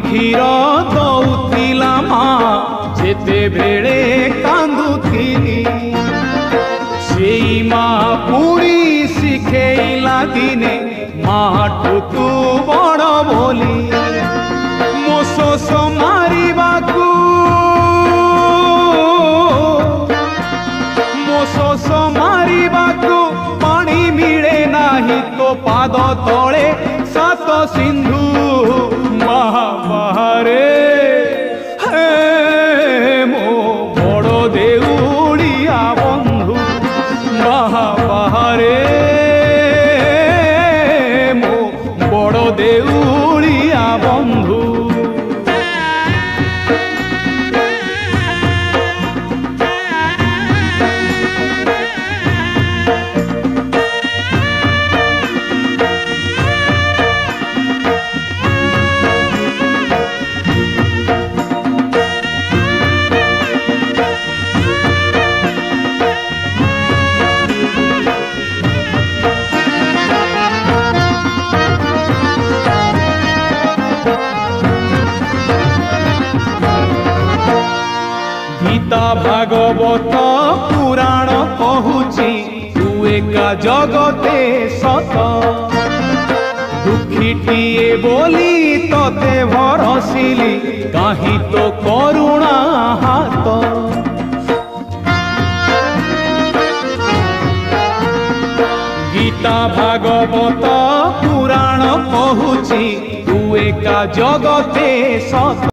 क्षीर दौथिला माँ जेते बेले कांदुथिली सेई माँ पुणी शिखेला दिने माठू तू बड़ बोली मो शोष मारिबाकू मो शोष मारिबाकू पानी मिले नाही तो पाद तले सात सिंधु महाबारे हे मो बड़ देउड़िया बंधु महाबारे मो बड़ देउड़िया बंधु गीता भागवत पुराण कहूची तू एका जगते सत दुखीटिए बोली तते भरसिली कहीं तो करुणा हाथ गीता भागवत पुराण कहूची तू एका जगते सत।